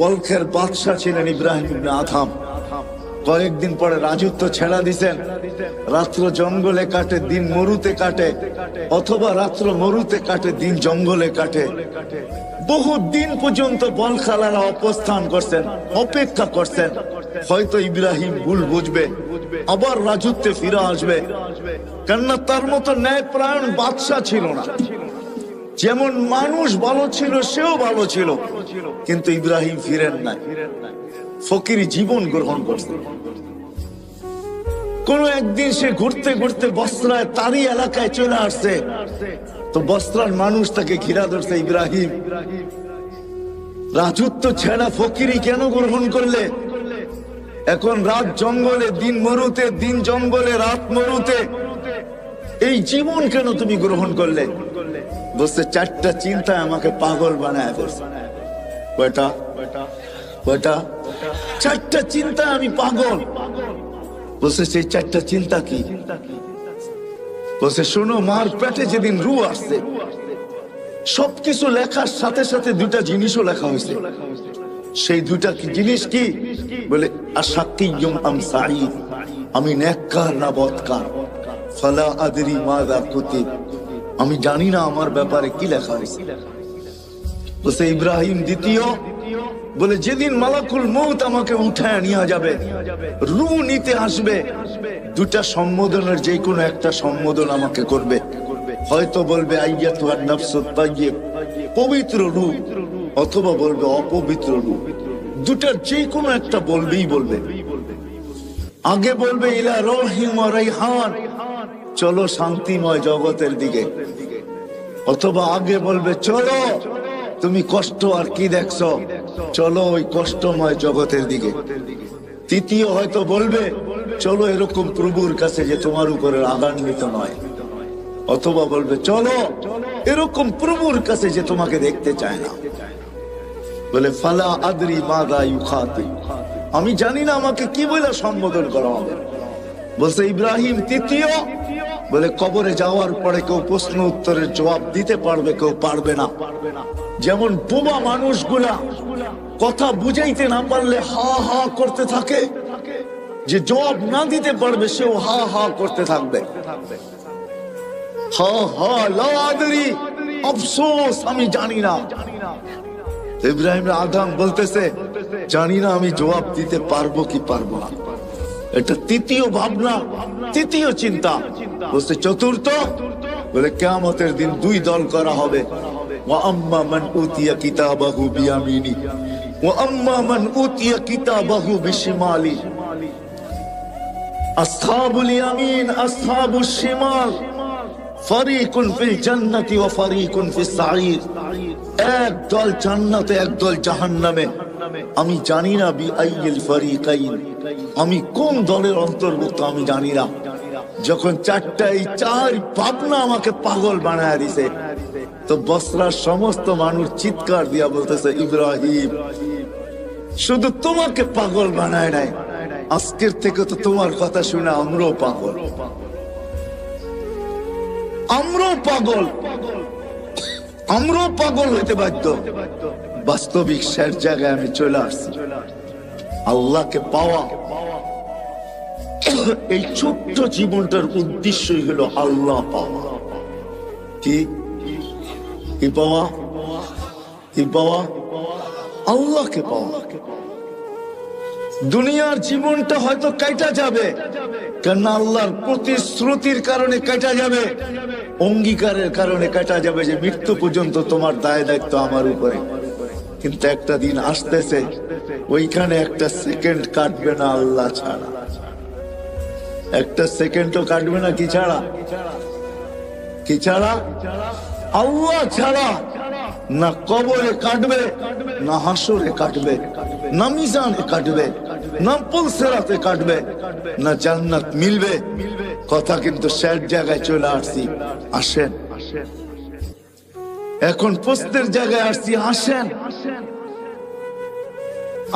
বলখের বাদশাহ ছিলেন ইব্রাহিম ইবনে আদহাম। কয়েকদিন পরে রাজত্ব ছেড়া দিছেন। রাত্র জঙ্গলে কাটে, দিন মরুতে কাটে, অথবা রাত্র মরুতে কাটে, দিন জঙ্গলে কাটে। বহু দিন পর্যন্ত বলখালারা অবস্থান করছেন, অপেক্ষা করছেন হয়তো ইব্রাহিম ভুল বুঝবে, আবার রাজত্বে ফিরে আসবে। কেননা তার মতো ন্যায়প্রাণ বাদশাহ ছিল না। যেমন মানুষ ভালো ছিল, সেও ভালো ছিল, কিন্তু ইব্রাহিম ফিরেন নাই, ফকির জীবন গ্রহণ করছে। কোন একদিন সে ঘুরতে ঘুরতে বস্ত্রায় তারই এলাকায় চলে আসছে, তো বস্ত্রার মানুষ তাকে ঘিরা ধরছে, ইব্রাহিম রাজত্ব ছেড়া ফকিরি কেন গ্রহণ করলে? এখন রাত জঙ্গলে, দিন মরুতে, দিন জঙ্গলে, রাত মরুতে, এই জীবন কেন তুমি গ্রহণ করলে? বলছে, চারটা চিন্তা আমাকে পাগল বানায় ফেলছে। কয়টা? চারটা চিন্তা আমি পাগল। বলছে, সেই চারটা চিন্তা কি? বলছে, শোনো, মার পেটে যেদিন রু আসছে, সবকিছু লেখার সাথে সাথে দুটা জিনিসও লেখা হয়েছে। সেই দুটা জিনিস কি? বলে, আশাকিয়ুম আম সাঈদ, আমি নেককার না বদকার। ফালা আদরি মাযা কুতিব, আমি জানি না আমার ব্যাপারে কি লেখা হয়েছে। বলছে, ইব্রাহিম দ্বিতীয়, বলে যেদিন মালাকুল মউত আমাকে উঠায় নিয়ে যাবে, রূহ নিতে আসবে, দুটা সম্বোধনের যে কোনো একটা সম্বোধন আমাকে করবে। হয়তো বলবে আইয়াতুহান নাফসুত তাইয়্যিব, পবিত্র রূহ, অথবা বলবে অপবিত্র রূহ। দুটার যে কোনো একটা বলবেই বলবে। আগে বলবে ইলা রহিম ওয়া রাইহান, চলো শান্তিময় জগতের দিকে, অথবা আগে বলবে চলো তুমি কষ্ট আর কি দেখছো, চলো ওই কষ্টময় জগতের দিকে। তৃতীয় হয়তো বলবে চলো এরকম প্রভুর কাছে যে তোমার উপরে রাগান্বিত নয়, অথবা বলবে চলো এরকম প্রভুর কাছে যে তোমাকে দেখতে চায় না। বলে, ফালা আদরি মাযা ইউখাতিব, আমি জানি না আমাকে কি বলে সম্বোধন করা হবে। বলছে, ইব্রাহিম তৃতীয়, বলে কবরে যাওয়ার পরে কেউ প্রশ্ন উত্তরের জবাব দিতে পারবে, কেউ পারবে না। যেমন বোবা মানুষগুলা কথা বুঝাইতে না পারলে হা হা করতে থাকে, যে জবাব না দিতে পারবে সেও হা হা করতে থাকবে। হা হা লা আদরি, আফসোস আমি জানি না। ইব্রাহিম আদম বলতেছে, জানি না আমি জবাব দিতে পারবো কি পারবো না। এটা তৃতীয় ভাবনা, তৃতীয় চিন্তা। বলছে চতুর্থ, বলে কিয়ামতের দিন দুই দল করা হবে। ওয়া আম্মা মান উতিয়া কিতাবাহু বিয়ামিনি ওয়া আম্মা মান উতিয়া কিতাবাহু বিশিমালি, আসহাবুল ইয়ামিন আসহাবুশ শিমাল, ফারিকুন ফিল জান্নাতি ওয়া ফারিকুন ফিস সাঈর। এক দল জান্নাতে, এক দল জাহান্নামে। আমি জানি না বি আইয়িল ফারিকাইন, আমি কোন দলের অন্তর্ভুক্ত আমি জানি না। যখন চারটাই চার ভাবনা আমাকে পাগল বানায় দিছে, তো বসরার সমস্ত মানুষ চিৎকার দিয়া বলতেছে, ইব্রাহিম শুধু তোমাকে পাগল বানায় নাই, আজকের থেকে তো তোমার কথা শুনে আমরাও পাগল, আমরাও পাগল, আমরাও পাগল হইতে বাধ্য। বাস্তবিক শেষ জায়গায় আমি চলে আসছি, আল্লাহকে পাওয়া। এই ছোট্ট জীবনটার উদ্দেশ্যই হলো আল্লাহ পাওয়া। কি কি পাওয়া? কি পাওয়া? আল্লাহকে পাওয়া। দুনিয়ার জীবনটা হয়তো কাটা যাবে, কেননা আল্লাহর প্রতিশ্রুতির কারণে কাটা যাবে, অঙ্গীকারের কারণে কাটা যাবে যে মৃত্যু পর্যন্ত তোমার দায় দায়িত্ব আমার উপরে। কিন্তু একটা দিন আসতেছে, ওইখানে একটা সেকেন্ড কাটবে না আল্লাহ ছাড়া, একটা সেকেন্ডও কাটবে না। কি ছাড়া? কি ছাড়া? আল্লাহ ছাড়া। না কবরে কাটবে, না হাসরে কাটবে, না মিজানে কাটবে, না পুলসিরাতে কাটবে, না জান্নাত মিলবে। কথা কিন্তু শেষ জায়গায় চলে আসছি, আসেন। এখন প্রশ্নের জায়গায় আসছি, আসেন।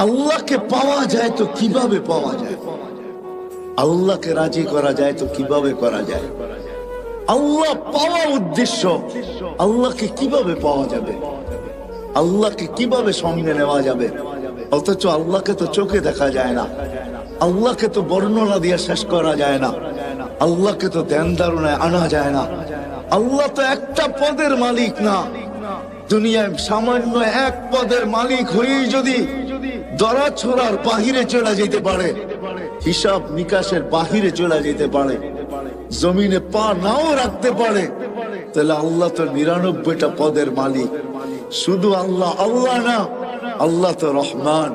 আল্লাহকে পাওয়া যায় তো কিভাবে পাওয়া যায়? আল্লাহকে রাজি করা যায় তো কিভাবে করা যায়? আল্লাহ পাওয়া উদ্দেশ্য, আল্লাহকে কিভাবে পাওয়া যাবে? আল্লাহকে কিভাবে সঙ্গে নেওয়া যাবে? অথচ আল্লাহকে তো চোখে দেখা যায় না, আল্লাহকে তো বর্ণনা দিয়ে শেষ করা যায় না, আল্লাহকে তো ধ্যান ধারণায় আনা যায় না। আল্লাহ তো একটা পদের মালিক না, দুনিয়ায় সামান্য এক পদের মালিক হয়েই যদি দরা ছোড়ার বাহিরে চলে যেতে পারে, হিসাব নিকাশের বাহিরে চলে যেতে পারে, জমিনে পা নাও রাখতে পারে, তাহলে আল্লাহ তো ৯৯টা পদের মালিক। শুধু আল্লাহ আল্লাহ না, আল্লাহ তো রহমান,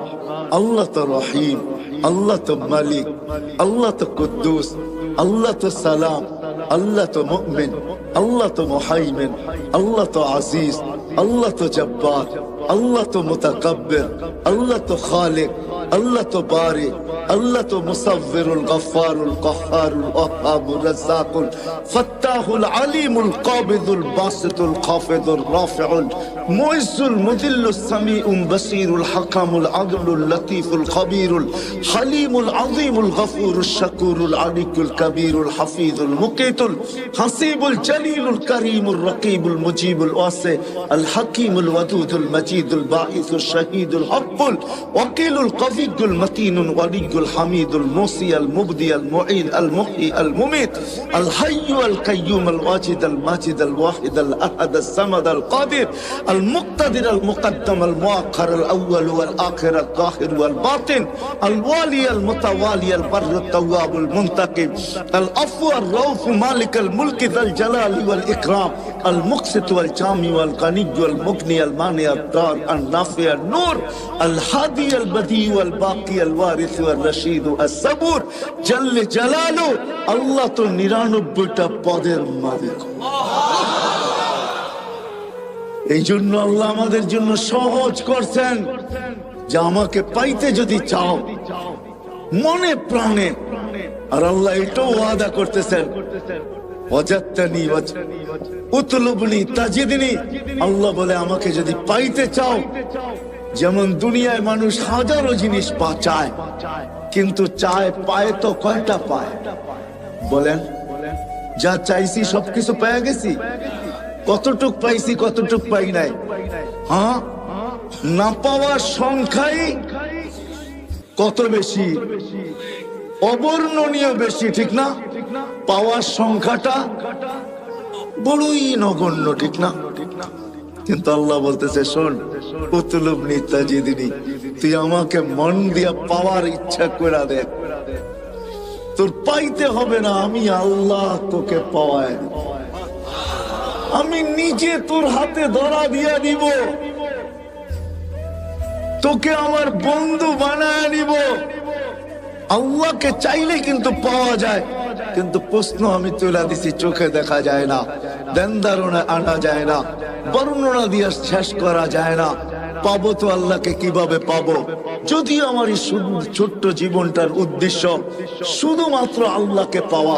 আল্লাহ তো রহিম, আল্লাহ তো মালিক, আল্লাহ তো কুদ্দুস, আল্লাহ তো সালাম, আল্লাহ তো মুমিন, আল্লাহ তো মুহাইমিন, আল্লাহ তো আজিজ, আল্লাহ তো জব্বার, আল্লাহ তো মুতাকাব্বির, আল্লাহ তো খালিক, আল্লাহ তো বারি, আল্লাহ তো মুসাব্বিরুল গফফারুল কাহ্হারুল ওয়াহ্হাবুর রাজ্জাকুল ফাত্তাহুল আলিমুল কাবিদুল বাসিতুল খাফিদুর রাফিউল মুইজ্জুল মুযিল্লুস সামিউল বাসীরুল হাকামুল আদলুল লতীফুল খবীরুল হালিমুল আযীমুল গফুরুশ শাকুরুল আলিকুল কবীরুল হাফিজুল মুকিতুল হাসিবুল জলিলুল করিমুর রকিবুল মুজিবুল ওয়াসি আল হাকিমুল ওয়াদুদুল মজিদুল বাঈসুশ শাহীদুল হক্কুল ওয়াকিলুল কবিয়্যুল মতিনুল ওয়ালিয়ুল হামিদুল মুসি আল মুবদি আল মুঈদ আল মুহয়ি আল মুমীত আল হাইয়্যু আল কাইয়্যুম আল ওয়াজিদ আল মাজিদ আল ওয়াহিদ আল আহাদ আস সামাদ আল কাদির আল মুক্তাদির আল মুকদ্দম আল মুআক্খার আল আউয়াল ওয়াল আখির আল যাহির ওয়াল বাতিন আল ওয়ালি আল মুতাওয়ালি আল বারর আত তাওয়াবুল মুনতাকিম আল আফু আর রাউফ মালিক আল মুলক যাল জালালি ওয়াল ইকরাম আল মুকসিত ওয়াল জামি ওয়াল গনি ওয়াল মুগনি আল মানি আল দার আল নাফি আল নূর আল হাদি আল বদি ওয়াল বাকি আল ওয়ারিস ওয়াল রশিদ আস সাবুর জাল্লে জালালু। আল্লাহ তো ৯৯টা পদের মালিক। এই জন্য আল্লাহ আমাদের জন্য সহজ করছেন যে আমাকে পাইতে যদি চাও মনে প্রাণে, আর আল্লাহ এটাও ওয়াদা করতেছেন ওয়াজাদতানি উতলুবনি তাজিদনি। আল্লাহ বলে আমাকে যদি পাইতে চাও, যেমন দুনিয়ায় মানুষ হাজারো জিনিস চায়, কিন্তু চায় পায় তো কয়টা পায় বলেন? যা চাইছি সবকিছু পেয়ে গেছি? কতটুক পাইছি, কতটুক পাই নাই? হ্যাঁ, না পাওয়ার সংখ্যাই কত বেশি, অবর্ণনীয় বেশি, ঠিক না? পাওয়ার সংখ্যাটা বড়ই নগণ্য, ঠিক না? কিন্তু আল্লাহ বলতেছে শোন, উতলুবনি তাজিদনি, তুই আমাকে মন দিয়া পাওয়ার ইচ্ছা করে দেখ, তোর পাইতে হবে না, আমি আল্লাহ তোকে পাওয়ায়, আমি নিজে তোর হাতে ধরা দিয়া দিব, তোকে আমার বন্ধু বানায় নিব। আল্লাহকে চাইলে কিন্তু পাওয়া যায়, কিন্তু প্রশ্ন আমি তুলে দিছি, চোখে দেখা যায় না, ধ্যান ধারণায় আনা যায় না, বর্ণনা দিয়ে শেষ করা যায় না। পাবো তো আল্লাহকে কিভাবে পাবো? যদি আমার এই ছোট্ট জীবনটার উদ্দেশ্য শুধুমাত্র আল্লাহকে পাওয়া,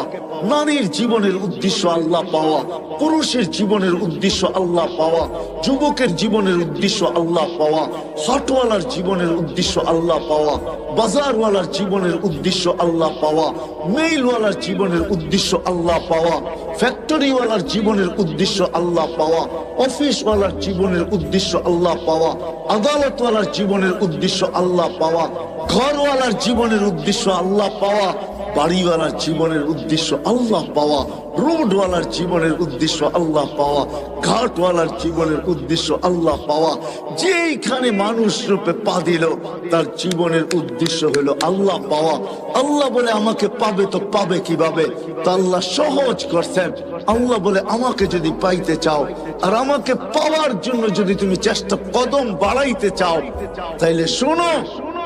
নারীর জীবনের উদ্দেশ্য আল্লাহ পাওয়া, পুরুষের জীবনের উদ্দেশ্য আল্লাহ পাওয়া, যুবকের জীবনের উদ্দেশ্য আল্লাহ পাওয়া, হাটওয়ালার জীবনের উদ্দেশ্য আল্লাহ পাওয়া, বাজারওয়ালার জীবনের উদ্দেশ্য আল্লাহ পাওয়া, মেইলওয়ালার জীবনের উদ্দেশ্য আল্লাহ পাওয়া, ফ্যাক্টরিওয়ালার জীবনের উদ্দেশ্য আল্লাহ পাওয়া, অফিসওয়ালার জীবনের উদ্দেশ্য আল্লাহ পাওয়া, আদালতওয়ালার জীবনের উদ্দেশ্য আল্লাহ পাওয়া, ঘরওয়ালার জীবনের উদ্দেশ্য আল্লাহ পাওয়া, বাড়িওয়ালার জীবনের উদ্দেশ্য আল্লাহ পাওয়া, রোডওয়ালার জীবনের উদ্দেশ্য আল্লাহ পাওয়া, ঘাটওয়ালার জীবনের উদ্দেশ্য আল্লাহ পাওয়া। যেইখানে মানুষ রূপে পা দিল তার জীবনের উদ্দেশ্য হলো আল্লাহ পাওয়া। আল্লাহ বলে আমাকে পাবে তো পাবে কিভাবে? তা আল্লাহ সহজ করছেন। আল্লাহ বলে আমাকে যদি পাইতে চাও আর আমাকে পাওয়ার জন্য যদি তুমি চেষ্টা কদম বাড়াইতে চাও, তাইলে শোনো,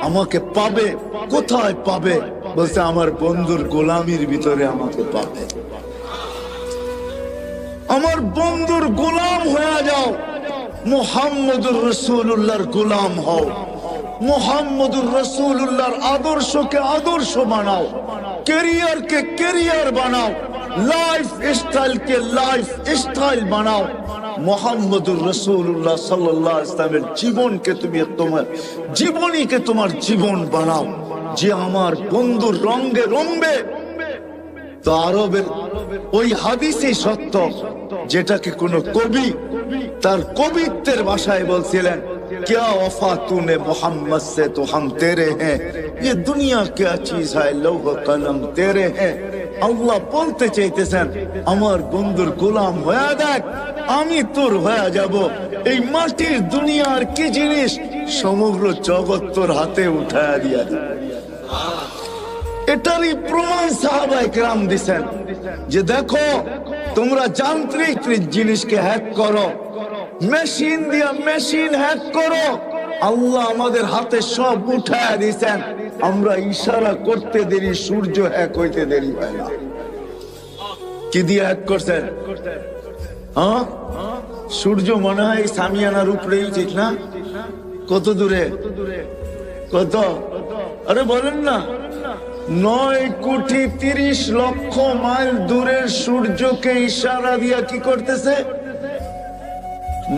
আমাকে পাবে। কোথায় পাবে? বলতে আমার বন্ধুর গোলামির ভিতরে আমাকে পাবে। আমার বন্ধুর গোলাম হয়ে যাও, মুহাম্মদুর রাসূলুল্লাহর গোলাম হও, মুহাম্মদুর রাসূলুল্লাহর আদর্শকে আদর্শ বানাও, ক্যারিয়ারকে ক্যারিয়ার বানাও, লাইফ স্টাইলকে লাইফ স্টাইল বানাও। মুহাম্মদুর রাসূলুল্লাহ সাল্লাল্লাহু আলাইহি ওয়াসাল্লামের জীবনকে তুমি তোমার জীবনীকে তোমার জীবন বানাও। যে আমার বন্ধুর রঙে রঙবে, তো আরবের ওই হাদিসই সত্য, যেটাকে কোন কবি তার কবিত্বের ভাষায় বলছিলেন, क्या वफा तूने मोहम्मद से तो हम तेरे हैं, ये दुनिया क्या चीज है, लौह कलम तेरे हैं। আল্লাহ বলতে চাইতেছেন আমার বন্ধুর গোলাম হয়ে দেখ, আমি তোর হয়ে যাব। এই মাটির দুনিয়ার কি জিনিস, সমগ্র জগৎ তোর হাতে উঠায়া দিয়া দেব। এটারই প্রমাণ সাহাবায়ে কেরাম দিছেন যে দেখো তোমরা যান্ত্রিক জিনিসকে হ্যাক করো, মেশিন দিয়া মেশিন হ্যাক করো, আল্লাহ আমাদের হাতে সব উঠায়া দিছেন। আমরা ইশারা করতে দেরি, সূর্য হ্যাক হইতে দেরি হয় না। কি দিয়ে হ্যাক করছেন? হ্যাঁ, সূর্য মনে হয় সামিয়ানার উপরেই, ঠিক না? কত দূরে? কত? আরে বলেন না, 9,30,00,000 মাইল দূরের সূর্যকে ইশারা দিয়া কি করতেছে?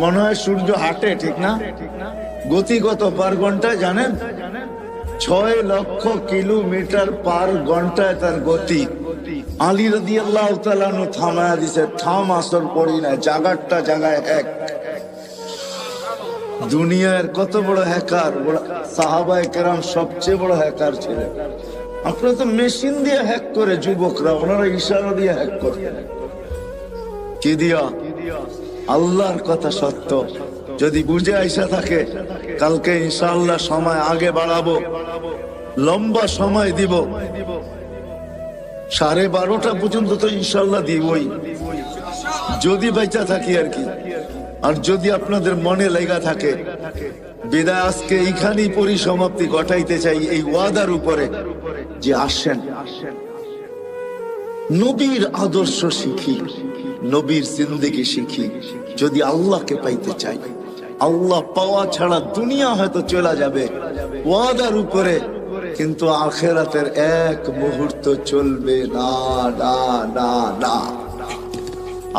মনে হয় সূর্য হাঁটে, ঠিক না? গতি কত পার ঘন্টায় জানেন? 6 লক্ষ কিলোমিটার পার ঘন্টায় তার গতি। আলী রাদিয়াল্লাহু তাআলা নু থামায়া দিছে, থাম, আসর পড়ি না, জাগারটা জাগায় এক। দুনিয়ার কত বড় হ্যাকার, সাহাবায়ে কেরাম সবচেয়ে বড় হ্যাকার ছিলেন। আপনারা তো মেশিন দিয়ে হ্যাক করে, যুবকরা ওনারা ইশারা দিয়ে হ্যাক করে। কি দিয়া? আল্লাহর কথা সত্য। যদি বুঝে আইসা থাকে, কালকে ইনশাআল্লাহ সময় আগে বাড়াবো, লম্বা সময় দিব, 12:30 পর্যন্ত তো ইনশাআল্লাহ দিবই, যদি বেঁচে থাকি আর কি। আর যদি আপনাদের মনে লেগা থাকে, বিদায় আজকে এইখানেই পরিসমাপ্তি ঘটাইতে চাই এই ওয়াদার উপরে যে আসেন নবীর আদর্শ শিখি, নবীর জিন্দেগি শিখি। যদি আল্লাহকে পাইতে চাই, আল্লাহ পাওয়া ছাড়া দুনিয়া হয়তো চলে যাবে ওয়াদার উপরে, কিন্তু আখিরাতের এক মুহূর্ত চলবে না, না, না, না।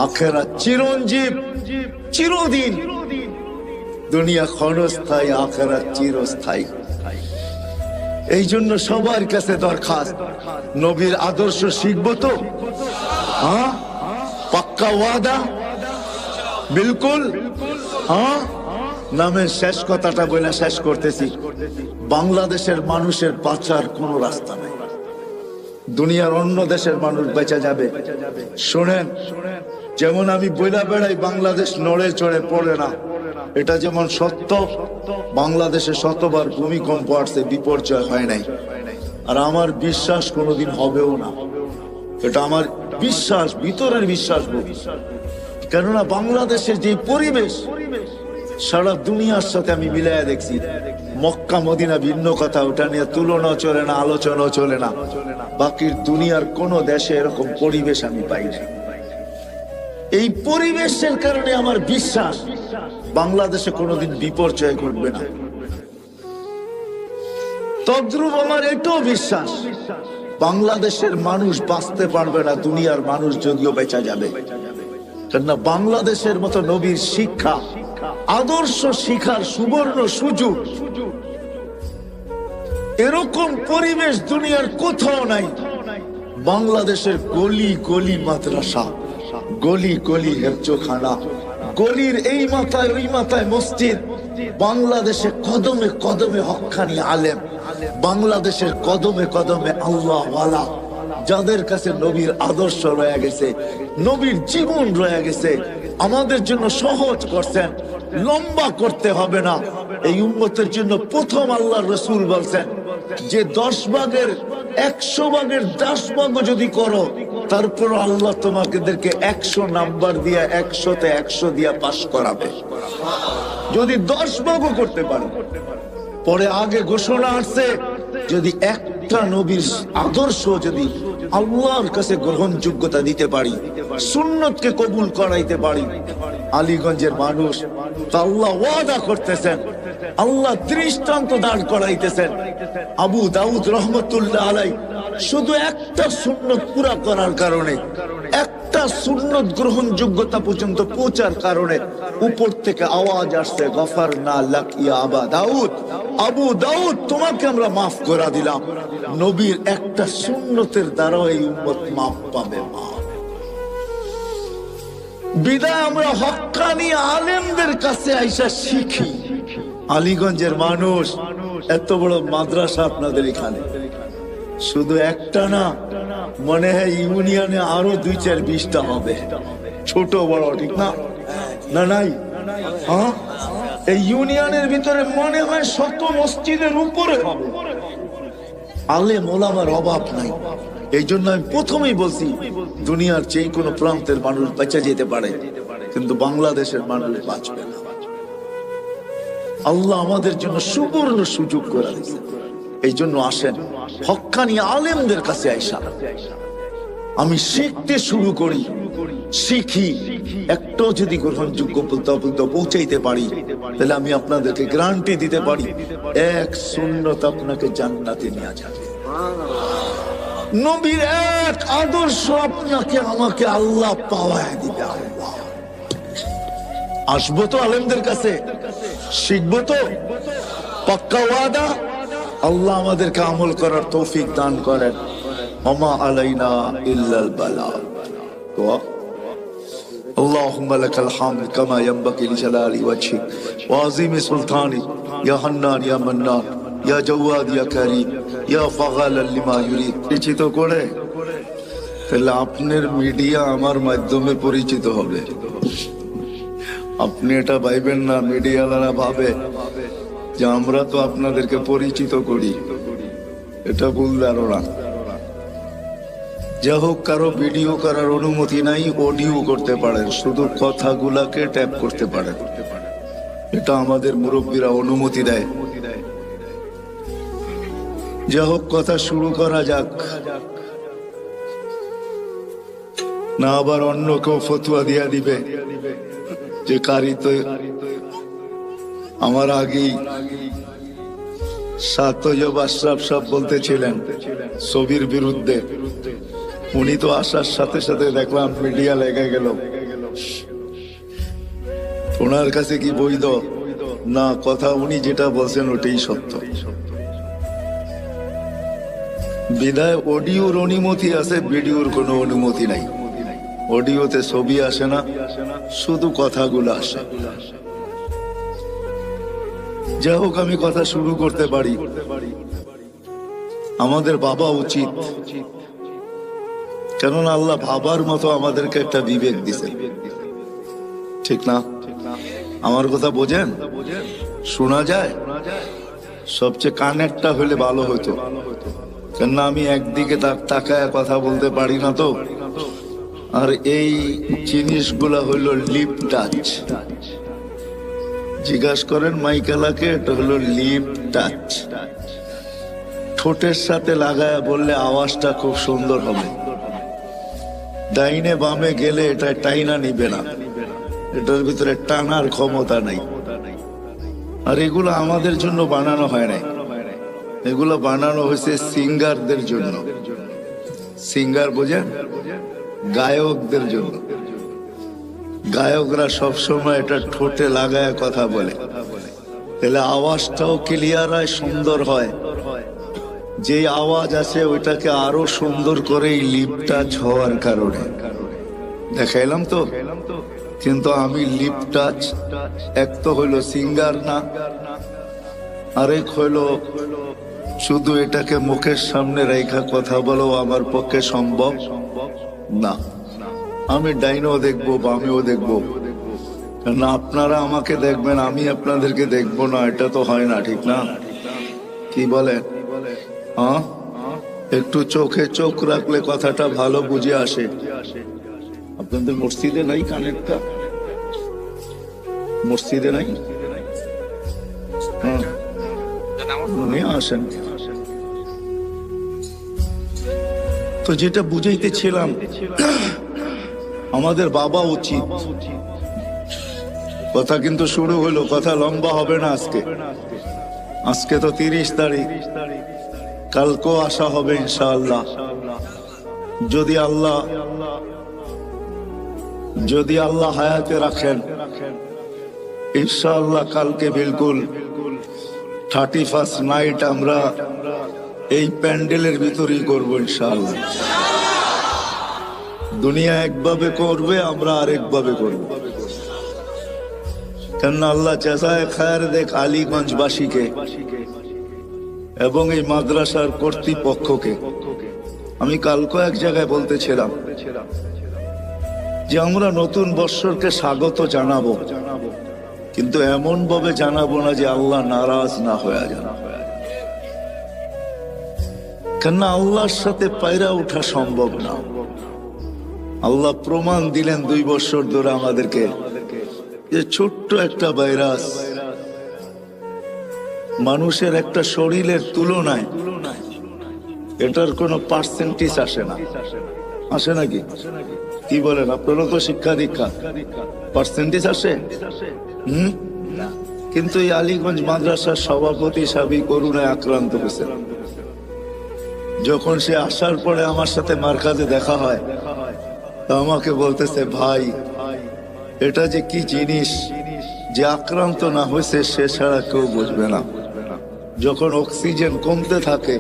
আখিরাত চিরঞ্জীব, চিরদিন। দুনিয়া ক্ষণস্থায়ী, আখিরাত চিরস্থায়ী। এই জন্য সবার কাছে দরখাস্ত, নবীর আদর্শ শিখবো তো? হ্যাঁ, পাক্কা ওয়াদা? বিলকুল। হ্যাঁ, নামের শেষ কথাটা বলে শেষ করতেছি। বাংলাদেশের মানুষের বাঁচার কোনো রাস্তা নাই, দুনিয়ার অন্য দেশের মানুষ বেঁচে যাবে। শোনেন, যেমন আমি বইলা বেড়াই বাংলাদেশ নড়ে চড়ে পড়ে না, এটা যেমন সত্য। বাংলাদেশে শতবার ভূমিকম্প আসছে, বিপর্যয় হয় নাই। আর আমার বিশ্বাস কোনোদিন হবেও না, এটা আমার বিশ্বাস, ভিতরের বিশ্বাস। কেননা বাংলাদেশের যে পরিবেশ সারা দুনিয়ার সাথে আমি মিলাইয়া দেখছি। মক্কা মদিনা ভিন্ন কথা, ওটা নিয়ে তুলনা চলে না, আলোচনা চলে না। বাকি দুনিয়ার কোন দেশে এরকম পরিবেশ আমি পাই না। এই পরিবেশের কারণে আমার বিশ্বাস বাংলাদেশে কোনোদিন বিপর্যয় ঘটবে না। তদ্রূপ আমার এটাও বিশ্বাস বাংলাদেশের মানুষ বাঁচতে পারবে না, দুনিয়ার মানুষ যদিও বেঁচে যাবে। কেননা বাংলাদেশের মতো নবীর শিক্ষা, আদর্শ শিখার সুবর্ণ সুযোগ, এরকম পরিবেশ দুনিয়ার কোথাও নাই। বাংলাদেশের গলি গলি মাদ্রাসা, গলি গলি হেফজোখানা, গলির এই মাথায় ওই মাথায় মসজিদ। বাংলাদেশে কদমে কদমে হক্কানি আলেম, বাংলাদেশের কদমে কদমে আল্লাহওয়ালা, যাদের কাছে নবীর আদর্শ রয়ে গেছে, নবীর জীবন রয়ে গেছে। আমাদের জন্য সহজ করছেন, লম্বা করতে হবে না। এই উম্মতের জন্য প্রথম আল্লাহর রাসূল বলছেন যে 10 ভাগের 100 ভাগের 10 ভাগও যদি করো, তারপর আল্লাহ তোমাদেরকে 100 নাম্বার দিয়া 100-তে 100 দিয়া পাস করাবে, যদি 10 ভাগও করতে পারো। পরে আগে ঘোষণা আসছে, যদি একটা নবীর আদর্শ যদি আল্লাহর কাছে গ্রহণযোগ্যতা দিতে পারি, সুন্নতকে কবুল করাইতে পারি, আলীগঞ্জের মানুষ আল্লাহ ওয়াদা করতেছেন, আল্লাহ দৃষ্টান্ত দাঁড় করাইতেছেন। আবু দাউদ রহমতুল্লাহ আলাইহি শুধু একটা সুন্নত পুরা করার কারণে, একটা সুন্নত গ্রহণযোগ্যতা পর্যন্ত পৌঁছার কারণে উপর থেকে আওয়াজ আসছে, গফারনা লাক ইয়া আবা দাউদ, আবু দাউদ তোমাকে আমরা মাফ করে দিলাম। নবীর একটা সুন্নতের দ্বারা এই উম্মত মাফ পাবে। বিদায় আমরা হক্কানি আলেমদের কাছে আইসা শিখি, আলীগঞ্জের মানুষ, এত বড় মাদ্রাসা আপনাদের এখানে, শুধু একটা না, মনে হয় ইউনিয়নে আরো 2-4-20টা হবে, ছোট বড়, ঠিক না? না নাই? হ্যাঁ, এই ইউনিয়নের ভিতরে মনে হয় 100 মসজিদের উপরে হবে। আলেম ওলামার অভাব নাই। এই জন্য আমি প্রথমেই বলছি, দুনিয়ার যে কোনো প্রান্তের মানুষ বেঁচে যেতে পারে, কিন্তু বাংলাদেশের মানুষ বাঁচবে না। আল্লাহ আমাদের জন্য সুবর্ণ সুযোগ করে দিয়েছে। এই জন্য আসেন, হক্কানি আলেমদের কাছে আইসা আমি শিখতে শুরু করি, শিখি। একটাও যদি গ্রহণযোগ্য বলতে পৌঁছাইতে পারি, তাহলে আমি আপনাদেরকে গ্যারান্টি দিতে পারি, এক সুন্নত আপনাকে জান্নাতে নিয়ে যাবে। নবীর এক আদর্শ আপনাকে আমাকে আল্লাহ পাওয়ায় দিবে। আল্লাহ, আসবো তো আলেমদের কাছে, শিখবো তো, পাক্কা ওয়াদা। আল্লাহ আমাদেরকে আমল করার তৌফিক দান করেন। ওমা আলাইনা ইল্লাল বালাগ। দোয়া। আল্লাহুম্মা লাকাল হামদ কামা ইয়ানবাগি লিজালালি ওয়াজহিক ওয়া আযীমি সুলতানিক, ইয়া হান্নান ইয়া মান্নান, ইয়া জাওয়াদ ইয়া কারীম, ইয়া ফাগালাল লিমা ইউরিদ। পরিচিত করে, তাহলে আপনার মিডিয়া আমার মাধ্যমে পরিচিত হবে। আপনি এটা ভাইবেন না, মিডিয়াওয়ালারা ভাবে যে আমরা তো আপনাদেরকে পরিচিত করি, এটা ভুল ধারণা। যা হোক, কারো ভিডিও করার অনুমতি নাই, অডিও করতে পারেন, শুধু কথাগুলাকে ট্যাপ করতে পারেন, এটা আমাদের মুরব্বীরা অনুমতি দেয়। যা হোক, কথা শুরু করা যাক, না আবার অন্য কেউ ফতুয়া দিয়া দিবে যে কারি তো আমার আগেই সাতজব আশরাফ সাহেব বলতেছিলেন ছবির বিরুদ্ধে। উনি তো আসার সাথে সাথে দেখলাম মিডিয়া লেগে গেল। ওনার কাছে কি বৈধ না? কথা উনি যেটা বলছেন ওটাই সত্য। বিদায় অডিওর অনুমতি আছে, ভিডিওর কোনো অনুমতি নাই। অডিওতে ছবি আসে না, শুধু কথাগুলো আসে। যাই হোক, আমি কথা শুরু করতে পারি। আমাদের ভাবা উচিত, কেননা আল্লাহ ভাবার মতো আমাদেরকে একটা বিবেক দিছে, ঠিক না? আমার কথা বোঝেন? শোনা যায়? সবচেয়ে কানেরটা হলে ভালো হতো, কেননা আমি একদিকে তাকায় কথা বলতে পারি না তো। আর এই জিনিসগুলা হইল লিপ টাচ। জিজ্ঞাসা করেন মাইকেলাকে, এটা হলো লিপ টাচ। ঠোঁটের সাথে লাগায় বললে আওয়াজটা খুব সুন্দর হবে। ডাইনে বামে গেলে এটা টাইনা নিবে না, এটার ভিতরে টানার ক্ষমতা নাই। আর এগুলো আমাদের জন্য বানানো হয় নাই, এগুলো বানানো হয়েছে সিঙ্গারদের জন্য। সিঙ্গার বোঝেন? গায়কদের জন্য। গায়করা সবসময় এটা ঠোঁটে লাগায় কথা বলে, তাহলে আওয়াজটাও ক্লিয়ার হয়, সুন্দর হয়। যে আওয়াজ আছে ওইটাকে আরো সুন্দর করে লিপ টাচ হওয়ার কারণে দেখাইলাম তো। কিন্তু আমি লিপ টাচ, এক তো হইলো সিঙ্গার না, আরেক হইলো শুধু এটাকে মুখের সামনে রেখা কথা বলো আমার পক্ষে সম্ভব না। আমি ডাইনও দেখবো, বামেও দেখবো, না আপনারা আমাকে দেখবেন, আমি আপনাদেরকে দেখবো না, এটা তো হয় না, ঠিক না? কি বলেন? হ্যাঁ, একটু চোখে চোখ রাখলে কথাটা ভালো বুঝে আসে। আপনাদের মসজিদে নাই কানেরটা? মসজিদে নাই? হ্যাঁ, নিয়ে আসেন। তো যেটা বুঝাইতেছিলাম, আমাদের বাবা উচিত। কথা কিন্তু শুরু হলো, কথা লম্বা হবে না আজকে। আজকে তো 30 তারিখ, কালকেও আসা হবে ইনশাআল্লাহ। যদি আল্লাহ হায়াতে রাখেন, ইনশাআল্লাহ কালকে বিলকুল 31st নাইট আমরা এই প্যান্ডেলের ভিতরেই করবো ইনশাআল্লাহ। দুনিয়া একভাবে করবে, আমরা আরেকভাবে করব। কেননা আল্লাহ জাযায়ে খায়ের দেখ আলীগঞ্জবাসীকে এবং এই মাদ্রাসার কর্তৃপক্ষকে। আমি কালকে এক জায়গায় বলতেছিলাম যে আমরা নতুন বৎসরকে স্বাগত জানাবো, কিন্তু এমন ভাবে জানাবো না যে আল্লাহ নারাজ না হয়ে যান। কেননা আল্লাহর সাথে পায়রা ওঠা সম্ভব না। আল্লাহ প্রমাণ দিলেন 2 বছর ধরে আমাদেরকে যে ছোট্ট একটা ভাইরাস মানুষের একটা শরীরের তুলনায় এটার কোনো পার্সেন্টেজ আসে না। আসে নাকি? কি বলেন আপনারা? তো শিক্ষা দীক্ষা পার্সেন্টেজ আসে কিন্তু এই আলীগঞ্জ মাদ্রাসার সভাপতি সাবি করুণায় আক্রান্ত হয়েছে। যখন সে আসার পরে আমার সাথে মার্কাজে দেখা হয়, আমাকে বলতেছে, ভাই এটা যে কি জিনিস, যে আক্রান্ত না হয়েছে সে ছাড়া কেউ বুঝবে না। যখন অক্সিজেন কমতে থাকে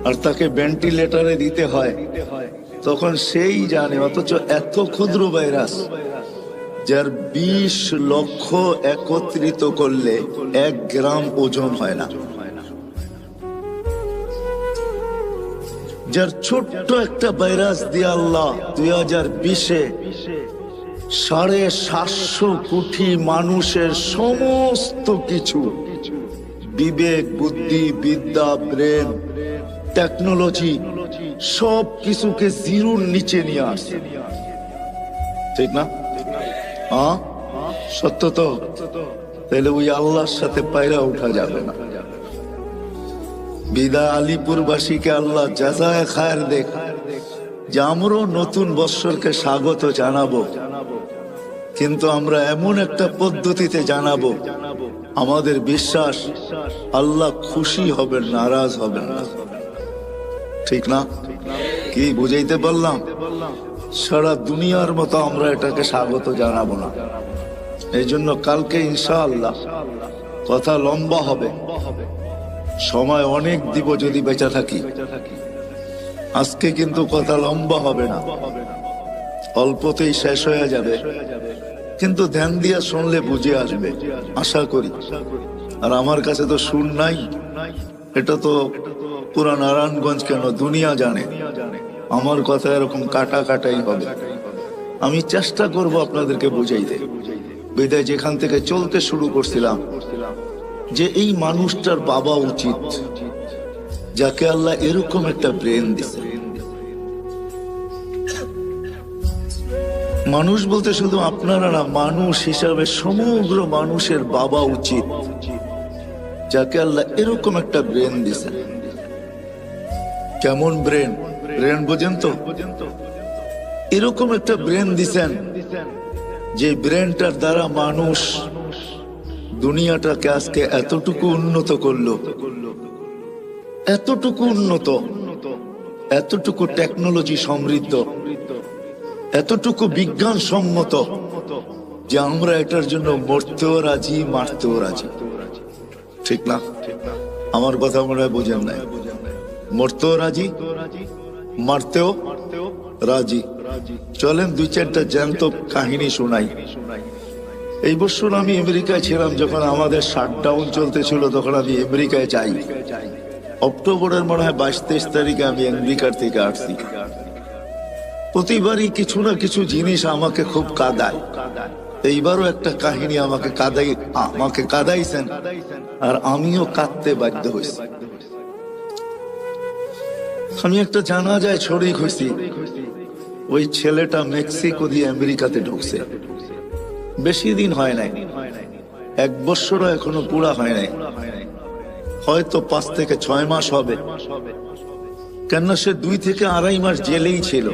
আর তাকে ভেন্টিলেটরে দিতে হয় তখন সেই জানে। অথচ এত ক্ষুদ্র ভাইরাস যার 20 লক্ষ একত্রিত করলে 1 গ্রাম ওজন হয় না, যার ছোট্ট একটা ভাইরাস দিয়ে আল্লাহ 2020-এ 750 কোটি মানুষের সমস্ত কিছু, বিবেক, বুদ্ধি, বিদ্যা, ব্রেন, টেকনোলজি, সব কিছুকে জিরোর নিচে নিয়ে আসে। ঠিক না? হ্যাঁ, সত্য তো। তাহলে ওই আল্লাহর সাথে পায়রা উঠা যাবে না। বিদায় আলিপুরবাসীকে আল্লাহ জাযায়ে খায়ের দেখ যে আমরাও নতুন বৎসরকে স্বাগত জানাবো, কিন্তু আমরা এমন একটা পদ্ধতিতে জানাবো আমাদের বিশ্বাস আল্লাহ খুশি হবেন, নারাজ হবেন না। ঠিক না? কি বুঝাইতে পারলাম? সারা দুনিয়ার মতো আমরা এটাকে স্বাগত জানাবো না। এই জন্য কালকে ইনশাআল্লাহ কথা লম্বা হবে, সময় অনেক দিব যদি বেঁচে থাকি। আজকে কিন্তু কথা লম্বা হবে না, অল্পতেই শেষ হয়ে যাবে, কিন্তু ধ্যান দিয়া শুনলে বুঝে আসবে আশা করি। আর আমার কাছে তো সুর নাই, এটা তো পুরা নারায়ণগঞ্জ কেন দুনিয়া জানে আমার কথা এরকম কাটা কাটাই হবে। আমি চেষ্টা করব আপনাদেরকে বুঝাইতে। বিদায় যেখান থেকে চলতে শুরু করছিলাম যে এই মানুষটার বাবা উচিত যাকে আল্লাহ এরকম একটা ব্রেন দিছে। মানুষ বলতে শুধু আপনারা না, মানুষ হিসাবে সমগ্র মানুষের বাবা উচিত যাকে আল্লাহ এরকম একটা ব্রেন দিছে। কেমন ব্রেন? ব্রেন বোঝেন তো? এরকম একটা ব্রেন দিছেন যে ব্রেনটার দ্বারা মানুষ দুনিয়াটাকে আজকে এতটুকু উন্নত করলো, এতটুকু উন্নত, এতটুকু টেকনোলজি সমৃদ্ধ, এতটুকু বিজ্ঞান সম্মত যে আমরা এটার জন্য মরতেও রাজি, মারতেও রাজি। ঠিক না? আমার কথা মনে হয় বোঝেন নাই। মরতেও রাজি, মারতেও রাজি। চলেন 2-4টা জ্যান্ত কাহিনী শোনাই। এই বছর আমি আমেরিকায় ছিলাম, যখন আমাদের শাটডাউন চলতেছিল তখন আমি আমেরিকায় যাই। অক্টোবরের মনে হয় 22-23 তারিখে আমি আমেরিকার থেকে আসছি। প্রতিবারই কিছু না কিছু জিনিস আমাকে খুব কাঁদায়। এইবারও একটা কাহিনী আমাকে কাঁদাইছেন, আর আমিও কাঁদতে বাধ্য হয়েছি। আমি একটা জানাজায় শরীক হয়েছি। ওই ছেলেটা মেক্সিকো দিয়ে আমেরিকাতে ঢুকছে, বেশি দিন হয় নাই, 1 বছরও এখনো পুরা হয় নাই, হয়তো 5 থেকে 6 মাস হবে। কেননা সে 2 থেকে 2.5 মাস জেলেই ছিল।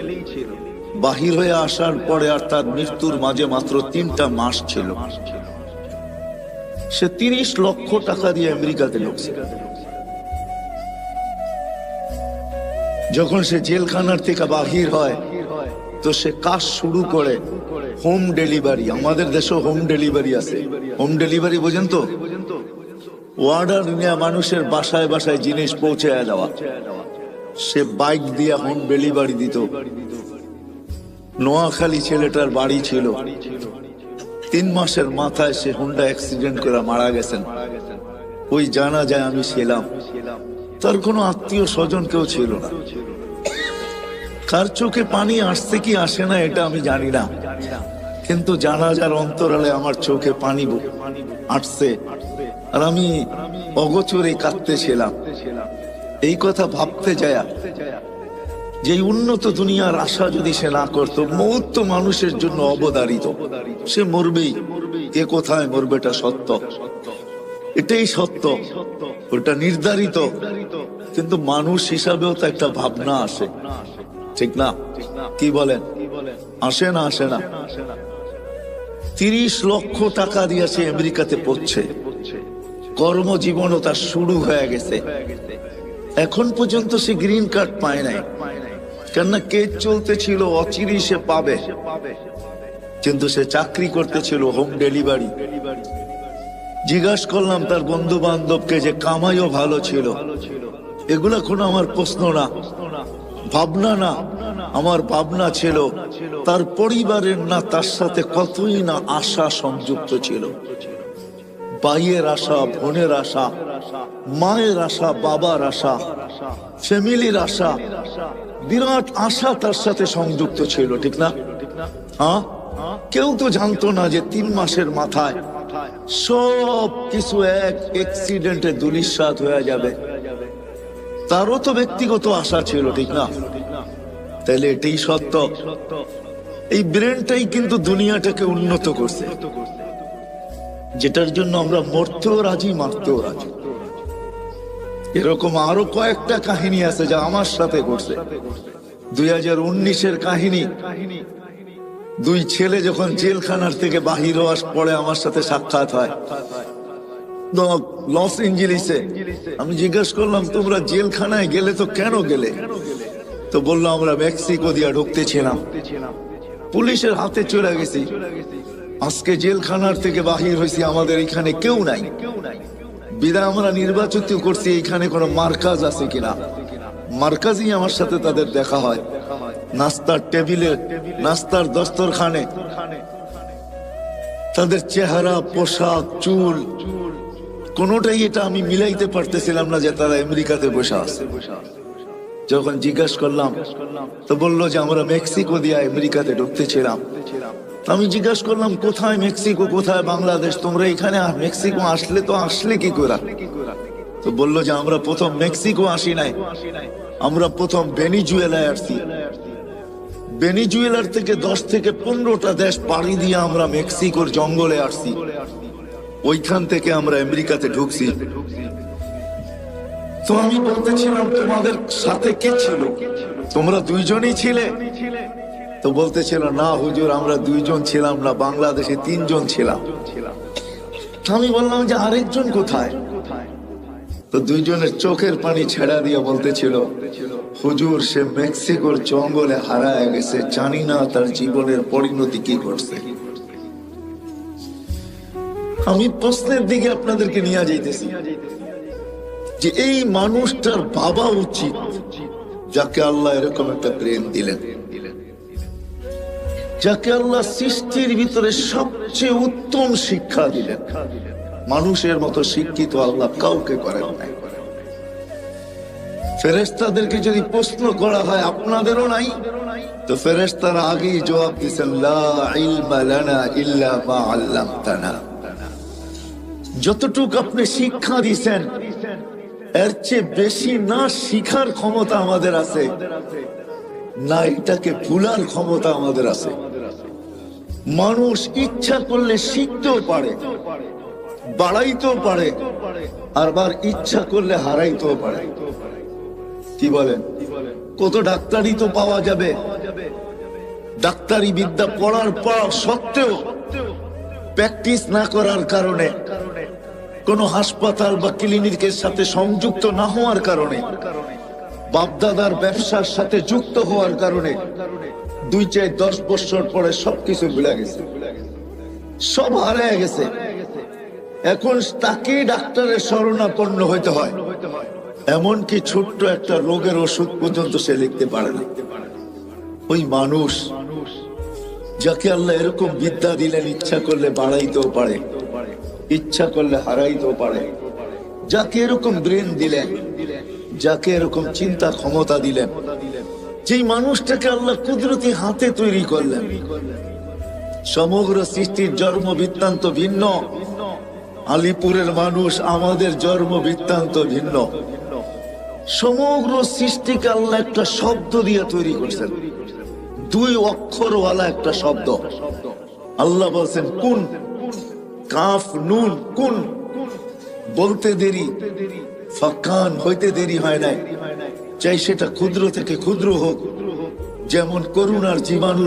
বাহির হয়ে আসার পরে আর তার মৃত্যুর মাঝে মাত্র 3টা মাস ছিল। সে 30 লক্ষ টাকা দিয়ে আমেরিকাতে ঢুকছে। যখন সে জেলখানার থেকে বাহির হয় তো সে কাজ শুরু করে হোম ডেলিভারি। আমাদের দেশে হোম ডেলিভারি আছে। হোম ডেলিভারি বোঝেন তো? অর্ডার নিয়ে মানুষের বাসায় বাসায় জিনিস পৌঁছে দেওয়া। সে বাইক দিয়ে হোম ডেলিভারি দিত। নোয়াখালী ছেলেটার বাড়ি ছিল, 3 মাসের মাথায় সে হুন্ডা অ্যাক্সিডেন্ট করে মারা গেছেন। ওই জানাজায় আমি ছিলাম। তার কোনো আত্মীয় স্বজন কেউ ছিল না। কার চোখে পানি আসছে কি আসে না এটা আমি জানি না, কিন্তু জানাজার অন্তরালে আমার চোখে পানি আসছে, আর আমি অগোচরে কাঁদতেছিলাম। এই কথা ভাবতে যায় যে উন্নত দুনিয়ার আশা যদি সে না করতো, মৌত তো মানুষের জন্য অবধারিত, সে মরবেই। কে কোথায় মরবে এটা সত্য, এটাই সত্য, ওটা নির্ধারিত। কিন্তু মানুষ হিসাবেও তো একটা ভাবনা আসে, ঠিক না? কি বলেন? আসে না? আসে না? 30 লক্ষ টাকা দিয়ে সে আমেরিকাতে পড়ছে, কর্মজীবনও তার শুরু হয়ে গেছে। এখন পর্যন্ত সে গ্রিন কার্ড পায় নাই, কেননা কেস চলতেছিল, অচিরেই সে পাবে। কিন্তু সে চাকরি করতেছিল হোম ডেলিভারি। জিজ্ঞাসা করলাম তার বন্ধু বান্ধবকে যে কামাইও ভালো ছিল। এগুলা কোনো আমার প্রশ্ন না, ভাবনা না। আমার ভাবনা ছিল তার পরিবারের না তার সাথে কতই না আশা সংযুক্ত ছিল। ভাইয়ের আশা, বোনের আশা, মায়ের আশা, বাবার আশা, ফ্যামিলির আশা, বিরাট আশা তার সাথে সংযুক্ত ছিল, ঠিক না? হ্যাঁ, কেউ তো জানতো না যে 3 মাসের মাথায় সব কিছু এক অ্যাক্সিডেন্টে ধূলিসাৎ হয়ে যাবে। তারও তো ব্যক্তিগত আশা ছিল, ঠিক না? তাহলে এটাই সত্য। এই ব্রেনটাই কিন্তু দুনিয়াটাকে উন্নত করছে, যেটার জন্য আমরা মরতেও রাজি, মারতেও রাজি। এরকম আরো কয়েকটা কাহিনী আছে যা আমার সাথে ঘটছে। 2019-এর কাহিনী। 2 ছেলে যখন জেলখানার থেকে বাহির হওয়ার পরে আমার সাথে সাক্ষাৎ হয় লস এঞ্জেলিসে। আমি জিজ্ঞেস করলাম, তোমরা জেলখানায় গেলে তো কেন গেলে? তো বললো, আমরা মেক্সিকো দিয়ে ঢুকতেছিলাম, পুলিশের হাতে চলে গেছি। আজকে জেলখানার থেকে বাহির হয়েছি, আমাদের এখানে কেউ নাই। বিদায় আমরা নির্বাচিত করছি এখানে কোনো মার্কাজ আছে কিনা। মার্কাজই আমার সাথে তাদের দেখা হয়, নাস্তার টেবিলে, নাস্তার দস্তরখানে। তাদের চেহারা, পোশাক, চুল, কোনোটাই এটা আমি মিলাইতে পারতেছিলাম না যে তারা আমেরিকাতে বসে আছে। যখন জিজ্ঞাসা করলাম তো বললো যে আমরা মেক্সিকো দিয়ে আমেরিকাতে ঢুকতেছিলাম। আমি জিজ্ঞাসা করলাম, কোথায় মেক্সিকো, কোথায় বাংলাদেশ? তোমরা এখানে মেক্সিকো আসলে তো আসলে কি করে? তো বললো যে আমরা প্রথম মেক্সিকো আসি নাই, আমরা প্রথম ভেনিজুয়েলায় আসছি। ভেনিজুয়েলার থেকে 10 থেকে 15টা দেশ পাড়ি দিয়ে আমরা মেক্সিকোর জঙ্গলে আসছি। ওইখান থেকে আমরা আমেরিকাতে ঢুকছি। তো আমি বলতেছিলাম, তোমাদের সাথে কে ছিল? তোমরা 2 জনই ছিলে? তো বলতেছিল, না হুজুর, আমরা 2 জন ছিলাম না, বাংলাদেশে 3 জন ছিলাম। আমি বললাম যে আরেকজন কোথায়? তো 2 জনের চোখের পানি ছেড়া দিয়ে বলতেছিল, হুজুর, সে মেক্সিকোর জঙ্গলে হারায় গেছে, জানি না তার জীবনের পরিণতি কি করছে। আমি প্রশ্নের দিকে আপনাদেরকে নিয়ে যাইতেছি যে এই মানুষটার ভাবা উচিত, যাকে আল্লাহ এরকম একটা ব্রেন দিলেন, যাকে আল্লাহ সৃষ্টির ভিতরে সবচেয়ে উত্তম শিক্ষা দিলেন। মানুষের মতো শিক্ষিত আল্লাহ কাউকে করেন নাই। ফেরেশতাদেরকে যদি প্রশ্ন করা হয় আপনাদেরও নাই, তো ফেরেশতারা আগেই জবাব দিয়েছেন, লা ইলমা লানা ইল্লা মা আল্লামতানা। যতটুকু আপনি শিক্ষা দিয়েছেন এর চেয়ে বেশি না শিখার ক্ষমতা আমাদের আছে, না এটাকে ভুলার ক্ষমতা আমাদের আছে। মানুষ ইচ্ছা করলে শিখতেও পারে, বাড়াইতেও পারে, আবার ইচ্ছা করলে হারাইতেও পারে। কি বলেন? কত ডাক্তারি তো পাওয়া যাবে, ডাক্তারি বিদ্যা পড়ার পর সত্ত্বেও প্র্যাকটিস না করার কারণে, কোন হাসপাতাল বা ক্লিনিকের সাথে সংযুক্ত না হওয়ার কারণে, বাপদাদার ব্যবসার সাথে যুক্ত হওয়ার কারণে 2-10 বছর পরে সবকিছু ভুলে গেছে, সব হারিয়ে গেছে। এখন তাকে ডাক্তারের শরণাপন্ন হইতে হয়, এমনকি ছোট্ট একটা রোগের ওষুধ পর্যন্ত সে লিখতে পারে না। ওই মানুষ যাকে আল্লাহ এরকম বিদ্যা দিলেন, ইচ্ছা করলে বাড়াইতেও পারে, ইচ্ছা করলে হারাইতেও পারে। যাকে এরকম ব্রেন দিলেন, যাকে এরকম চিন্তা ক্ষমতা দিলেন, যেই মানুষটাকে আল্লাহ কুদরতি হাতে তৈরি করলেন। সমগ্র সৃষ্টির জন্ম বৃত্তান্ত ভিন্ন। আলিপুরের মানুষ, আমাদের জন্ম বৃত্তান্ত ভিন্ন। সমগ্র সৃষ্টিকে আল্লাহ একটা শব্দ দিয়ে তৈরি করছেন, 2 অক্ষরওয়ালা একটা শব্দ। আল্লাহ বলছেন কুন, কাফ নুন কুন। বলতে দেরি, ফাকান হইতে দেরি হয় নাই। চাই সেটা ক্ষুদ্র থেকে ক্ষুদ্র হোক, যেমন করুণার জীবাণু